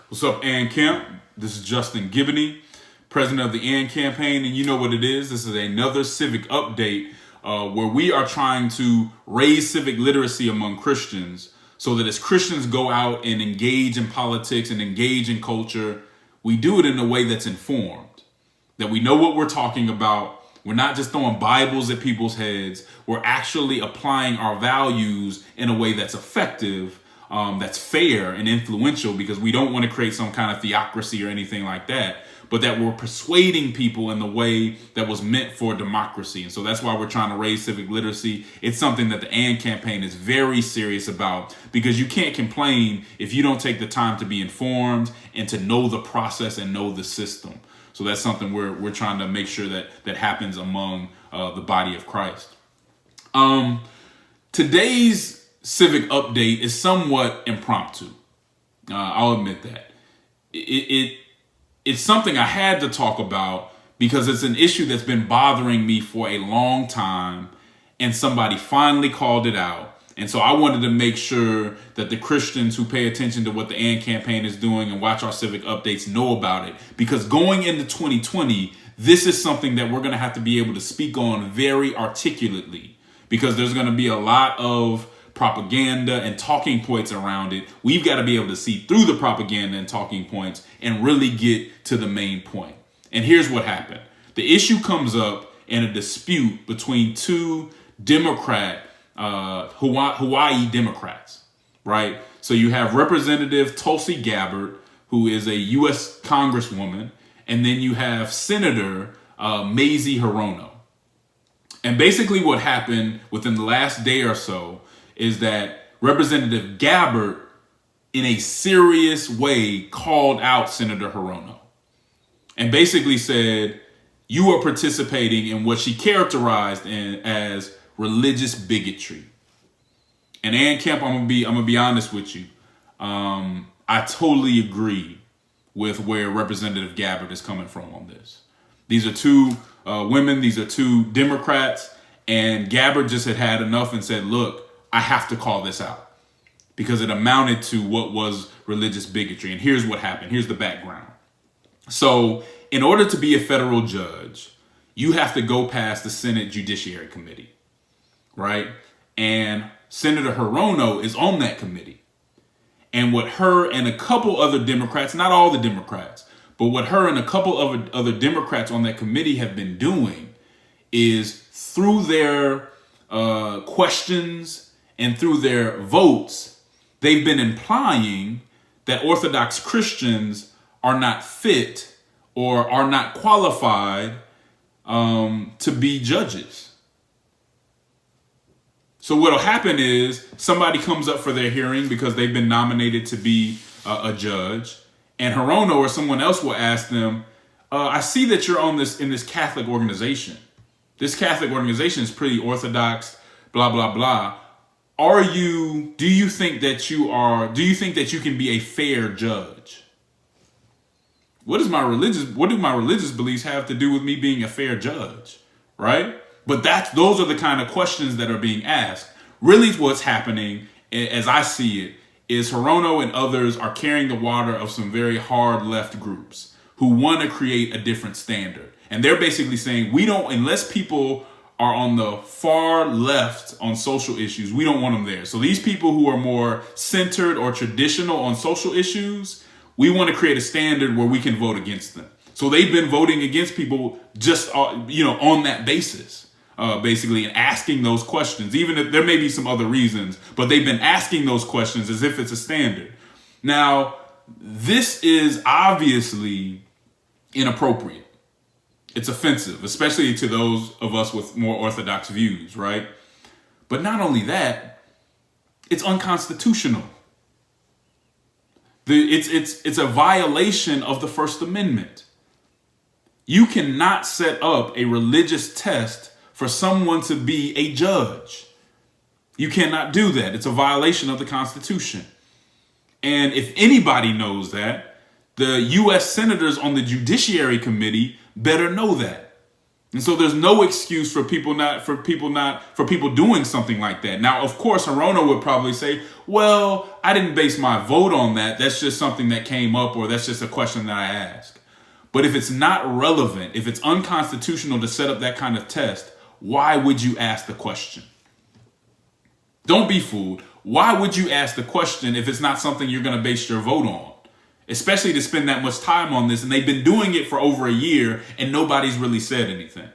What's up, Ann Kemp? This is Justin Giboney, president of the Ann campaign, and you know what it is. This is another Civic update where we are trying to raise civic literacy among Christians so that as Christians go out and engage in politics and engage in culture, we do it in a way that's informed, that we know what we're talking about. We're not just throwing Bibles at people's heads. We're actually applying our values in a way that's effective, that's fair and influential, because we don't want to create some kind of theocracy or anything like that, but that we're persuading people in the way that was meant for democracy. And so that's why we're trying to raise civic literacy. It's something that the AND campaign is very serious about, because you can't complain if you don't take the time to be informed and to know the process and know the system. So that's something we're trying to make sure that happens among the body of Christ. Today's civic update is somewhat impromptu. I'll admit that. It's something I had to talk about because it's an issue that's been bothering me for a long time, and somebody finally called it out. And so I wanted to make sure that the Christians who pay attention to what the AND campaign is doing and watch our civic updates know about it. Because going into 2020, this is something that we're going to have to be able to speak on very articulately, because there's going to be a lot of propaganda and talking points around it. We've got to be able to see through the propaganda and talking points and really get to the main point. And here's what happened. The issue comes up in a dispute between two Hawaii Democrats, right? So you have Representative Tulsi Gabbard, who is a U.S. Congresswoman, and then you have Senator Mazie Hirono. And basically what happened within the last day or so is that Representative Gabbard, in a serious way, called out Senator Hirono and basically said, you are participating in what she characterized as religious bigotry. And Ann Kemp, I'm gonna be honest with you. I totally agree with where Representative Gabbard is coming from on this. These are two women. These are two Democrats, and Gabbard just had enough and said, look, I have to call this out because it amounted to what was religious bigotry. And here's what happened. Here's the background. So in order to be a federal judge, you have to go past the Senate Judiciary Committee, right? And Senator Hirono is on that committee. And what her and a couple other Democrats, not all the Democrats, but what her and a couple of other Democrats on that committee have been doing is through their questions and through their votes, they've been implying that Orthodox Christians are not fit or are not qualified to be judges. So what'll happen is somebody comes up for their hearing because they've been nominated to be a judge, and Hirono or someone else will ask them, I see that you're in this Catholic organization. This Catholic organization is pretty Orthodox, blah, blah, blah. Do you think that you can be a fair judge? What do my religious beliefs have to do with me being a fair judge? Right? But those are the kind of questions that are being asked. Really what's happening, as I see it, is Hirono and others are carrying the water of some very hard left groups who want to create a different standard. And they're basically saying, unless people are on the far left on social issues, we don't want them there. So these people who are more centered or traditional on social issues, we want to create a standard where we can vote against them. So they've been voting against people just, on that basis, basically, and asking those questions, even if there may be some other reasons, but they've been asking those questions as if it's a standard. Now, this is obviously inappropriate. It's offensive, especially to those of us with more orthodox views, right? But not only that, it's unconstitutional. It's a violation of the First Amendment. You cannot set up a religious test for someone to be a judge. You cannot do that. It's a violation of the Constitution. And if anybody knows that, the U.S. senators on the Judiciary Committee better know that. And so there's no excuse for people doing something like that. Now, of course, Hirono would probably say, well, I didn't base my vote on that. That's just something that came up, or that's just a question that I asked. But if it's not relevant, if it's unconstitutional to set up that kind of test, why would you ask the question? Don't be fooled. Why would you ask the question if it's not something you're going to base your vote on? Especially to spend that much time on this, and they've been doing it for over a year and nobody's really said anything.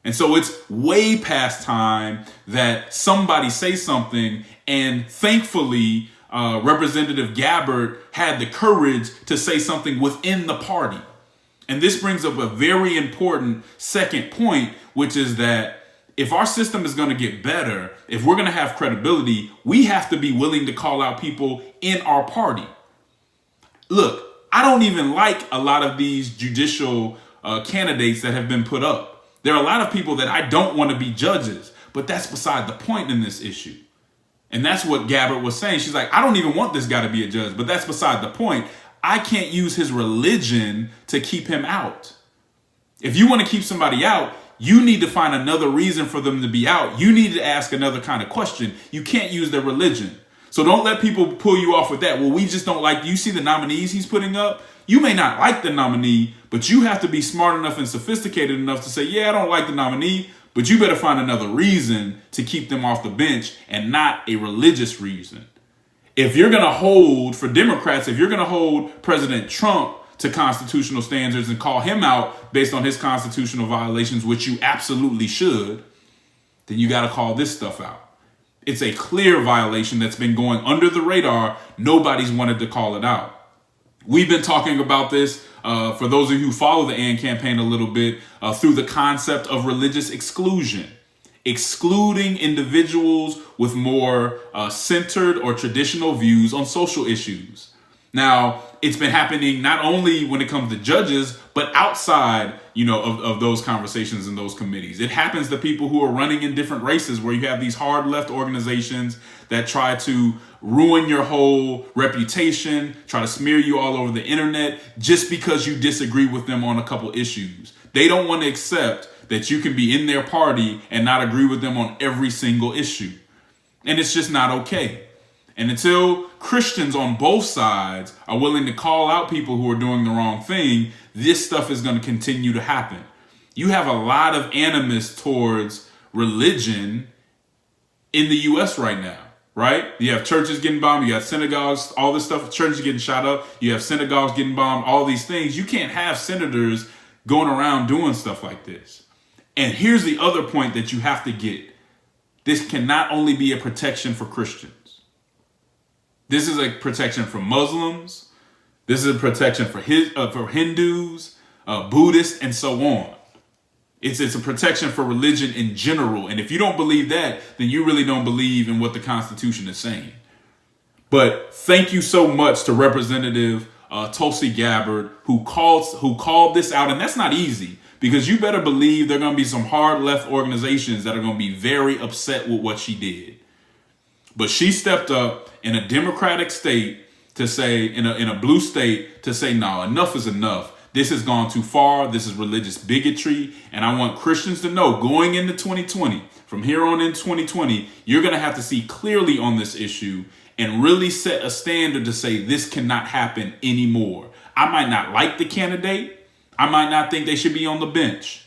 And so it's way past time that somebody say something, and thankfully Representative Gabbard had the courage to say something within the party. And this brings up a very important second point, which is that if our system is going to get better, if we're going to have credibility, we have to be willing to call out people in our party. Look, I don't even like a lot of these judicial candidates that have been put up. There are a lot of people that I don't want to be judges, but that's beside the point in this issue. And that's what Gabbard was saying. She's like, I don't even want this guy to be a judge, but that's beside the point. I can't use his religion to keep him out. If you want to keep somebody out, you need to find another reason for them to be out. You need to ask another kind of question. You can't use their religion. So don't let people pull you off with that. Well, we just don't like, you see the nominees he's putting up? You may not like the nominee, but you have to be smart enough and sophisticated enough to say, yeah, I don't like the nominee, but you better find another reason to keep them off the bench, and not a religious reason. If you're going to hold, for Democrats, if you're going to hold President Trump to constitutional standards and call him out based on his constitutional violations, which you absolutely should, then you got to call this stuff out. It's a clear violation that's been going under the radar. Nobody's wanted to call it out. We've been talking about this, for those of you who follow the AND campaign a little bit, through the concept of religious exclusion. Excluding individuals with more centered or traditional views on social issues. Now, it's been happening not only when it comes to judges, but outside, of those conversations and those committees. It happens to people who are running in different races, where you have these hard left organizations that try to ruin your whole reputation, try to smear you all over the internet just because you disagree with them on a couple issues. They don't want to accept that you can be in their party and not agree with them on every single issue. And it's just not okay. And until Christians on both sides are willing to call out people who are doing the wrong thing, this stuff is going to continue to happen. You have a lot of animus towards religion in the U.S. right now, right? You have churches getting bombed, you have synagogues, all this stuff, churches getting shot up, you have synagogues getting bombed, all these things. You can't have senators going around doing stuff like this. And here's the other point that you have to get. This can not only be a protection for Christians. This is a protection for Muslims. This is a protection for Hindus, Buddhists, and so on. It's a protection for religion in general. And if you don't believe that, then you really don't believe in what the Constitution is saying. But thank you so much to Representative Tulsi Gabbard, who called this out. And that's not easy, because you better believe there are going to be some hard left organizations that are going to be very upset with what she did. But she stepped up in a Democratic state to say, in a blue state, to say, no, enough is enough. This has gone too far. This is religious bigotry. And I want Christians to know, going into 2020, from here on in 2020, you're going to have to see clearly on this issue and really set a standard to say this cannot happen anymore. I might not like the candidate. I might not think they should be on the bench.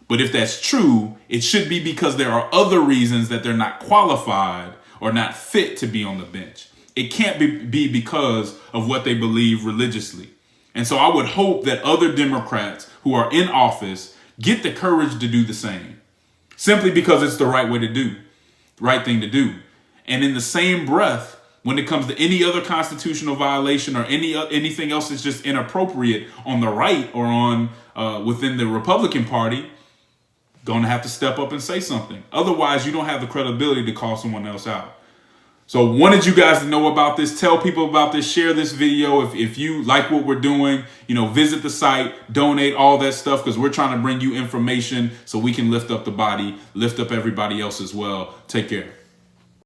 But if that's true, it should be because there are other reasons that they're not qualified or not fit to be on the bench. It can't be because of what they believe religiously. And so I would hope that other Democrats who are in office get the courage to do the same, simply because it's the right way to do, the right thing to do. And in the same breath, when it comes to any other constitutional violation or anything else that's just inappropriate on the right or on within the Republican Party, going to have to step up and say something. Otherwise, you don't have the credibility to call someone else out. So wanted you guys to know about this. Tell people about this. Share this video. If you like what we're doing, visit the site, donate, all that stuff, because we're trying to bring you information so we can lift up the body, lift up everybody else as well. Take care.